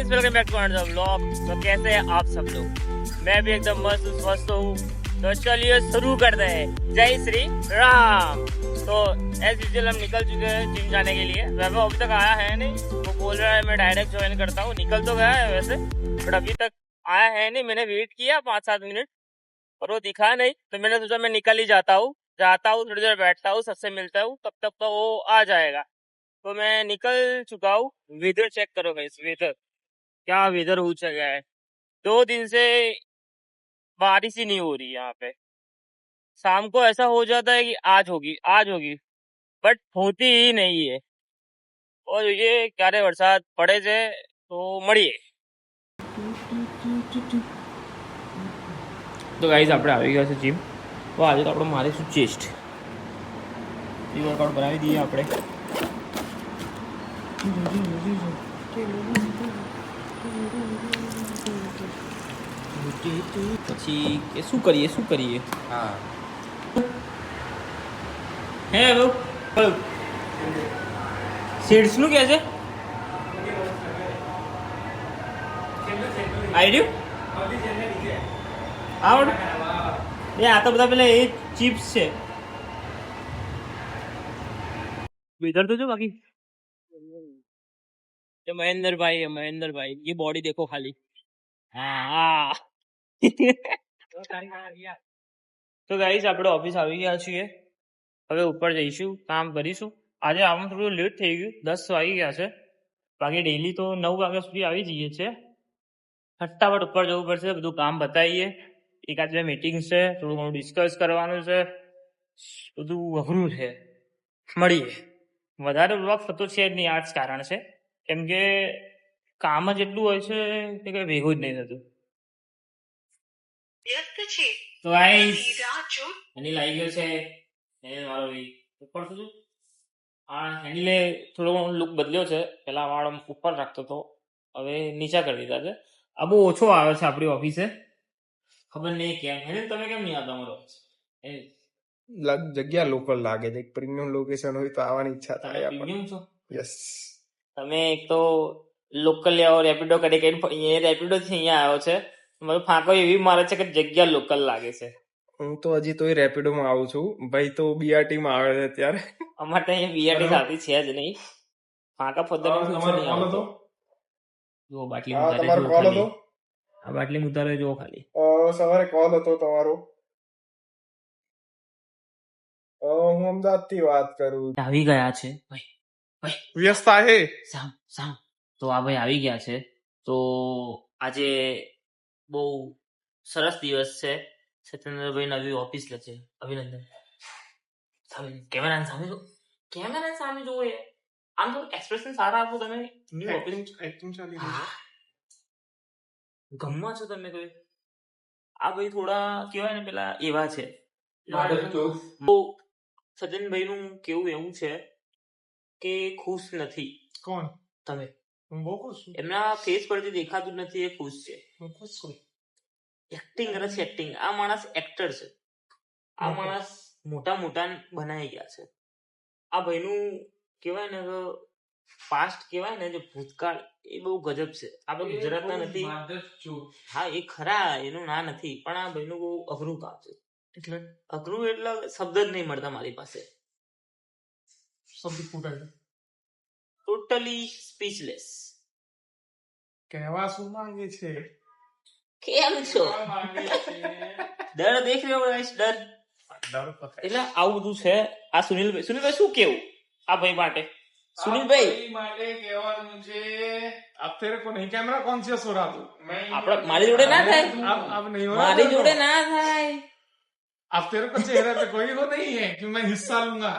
Guys, welcome back to another vlog. तो कैसे हैं आप सब लोग? मैं भी एकदम मस्त स्वस्थ हूँ। तो चलिए शुरू करते हैं। जय श्री राम। तो एज यूजुअल हम निकल चुके हैं जिम जाने के लिए। वैभव अभी तक आया है नहीं, वो बोल रहा है मैं डायरेक्ट ज्वाइन करता हूँ। निकल तो गया है वैसे, बट अभी तक आया है नहीं। मैंने वेट किया 5-7 मिनट और वो दिखा नहीं, तो मैंने सोचा मैं निकल ही जाता हूँ थोड़ी देर बैठता हूँ, सबसे मिलता हूँ, तब तक तो वो आ जाएगा। तो मैं निकल चुका हूँ। वेदर चेक करो गाइस, वेदर क्या वेदर हो चुका है। 2 दिन से बारिश ही नहीं हो रही है यहाँ पे। शाम को ऐसा हो जाता है कि आज होगी, बट होती ही नहीं है। और ये क्यारे वरसाद पड़े છે તો મળીએ। તો ગાઈઝ આપણે આવી ગયા છે જીમ। તો આજે તો આપણે મારીશું ચેસ્ટ વર્કઆઉટ બનાવી દઈએ આપણે। પછી કે શું કરીએ હા હે બહુ સીડ્સ નું કે છે આઈડિયું આવડ એ આ તો બધા પેલા એ ચિપ્સ છે। इधर तो जो बाकी ये महेंद्र भाई ये बॉडी देखो खाली। हाँ તો ગાઈસ આપણે ઓફિસ આવી ગયા છીએ। હવે ઉપર જઈશું, કામ કરીશું। આજે આવવાનું થોડું લેટ થઈ ગયું, 10 વાગી ગયા છે। બાકી ડેઈલી તો 9 વાગ્યા સુધી આવી જઈએ છીએ। ફટાફટ ઉપર જવું પડશે, બધું કામ બતાવીએ। એકાદ બે મીટિંગ છે, થોડું ઘણું ડિસ્કસ કરવાનું છે, બધું અઘરું છે। મળીએ। વધારે બ્લોગ થતો છે જ નહીં, આ જ કારણ છે, કેમ કે કામ જ એટલું હોય છે કે કઈ ભેગું જ નહીં થતું। તો ગાઈસ અનિલ આવી ગયો છે। મારો ઉપર છું આ હેન્ડલે થોડો લુક બદલ્યો છે। પેલા વાળ ઉપર રાખતો હતો, હવે નીચા કરી દીધા છે। આ બહુ ઓછો આવે છે આપણી ઓફિસે, ખબર નહીં કેમ। હેન્ડલ તમે કેમ નહીં આવતા અમારો ઓફિસ? જગ્યા લોકલ લાગે છે, પ્રીમિયમ લોકેશન હોય તો આવવાની ઈચ્છા થાય। પ્રીમિયમ છો? યસ। તમે એક તો લોકલ આવો, રેપિડો કરી અહીંયા રેપિડો થી અહીંયા આવ્યો છે। મારો ફાંકો એવી મારે છે કે જગ્યા લોકલ લાગે છે। હું તો હજી તોય રેપિડો માં આવું છું, ભાઈ તો બીઆરટી માં આવે છે ત્યારે। અમારે તો અહીંયા બીઆરટી સાથે છે જ નહીં, ફાંકા ફોદર નહીં આવતો। જો બાટલી ઉતારે જો ખાલી, આ બાટલી ઉતારે જો ખાલી। સવારે કોલ હતો તમારો, હું અમદાવાદ થી વાત કરું। આવી ગયા છે ભાઈ, વ્યસ્ત आहे સામ તો આ ભાઈ આવી ગયા છે। તો આજે બહુ સરસ દિવસ છે। સત્યેન્દ્રભાઈ નવી ઓફિસ લે છે, અભિનંદન। કેમેરા સામે જોવો, આમ તો એક્સપ્રેશન સારા આપો તમે। ન્યુ ઓફિસ એક્ટિંગ ચાલી ગમમાં છો તમે કોઈ? આ ભાઈ થોડા કેવાય ને પેલા એવા છે। બહુ સજનભાઈ નું કેવું એવું છે કે ખુશ નથી। કોણ? તમે? હું બહુ ખુશ છું। એમના ફેસ પરથી દેખાતું નથી એ ખુશ છે। હું ખુશ છું। એક્ટિંગ કરે છે, એક્ટિંગ। આ માણસ એક્ટર છે। આ માણસ મોટા બનાવી ગયા છે। આ ભાઈનું કેવાય ને પાસ્ટ કેવાય ને, જે ભૂતકાળ એ બહુ ગજબ છે। આપણે ગુજરાતના નથી, હા એ ખરા, એનું ના નથી, પણ આ ભાઈનું બહુ અઘરું કામ છે। એટલે અઘરું એટલે શબ્દ જ નહીં મળતા મારી પાસે, ટોટલી સ્પીચલેસ। કહેવા શું માંગે છે? કેમ છો? ડર દેખ રહ્યો ડર એટલે આવું બધું છે। આ સુનિલભાઈ શું કેવું આ ભાઈ માટે? સુનિલભાઈ માટે કહેવાનું છે, આપ તેરે કો નહીં કેમેરા કોન્શિયસ હો રહા તું। આપણે મારી જોડે ના થાય, अब नहीं हो મારી જોડે ના થાય। अब तेरे को चेहरे पे कोई वो नहीं है कि मैं हिस्सा लूंगा।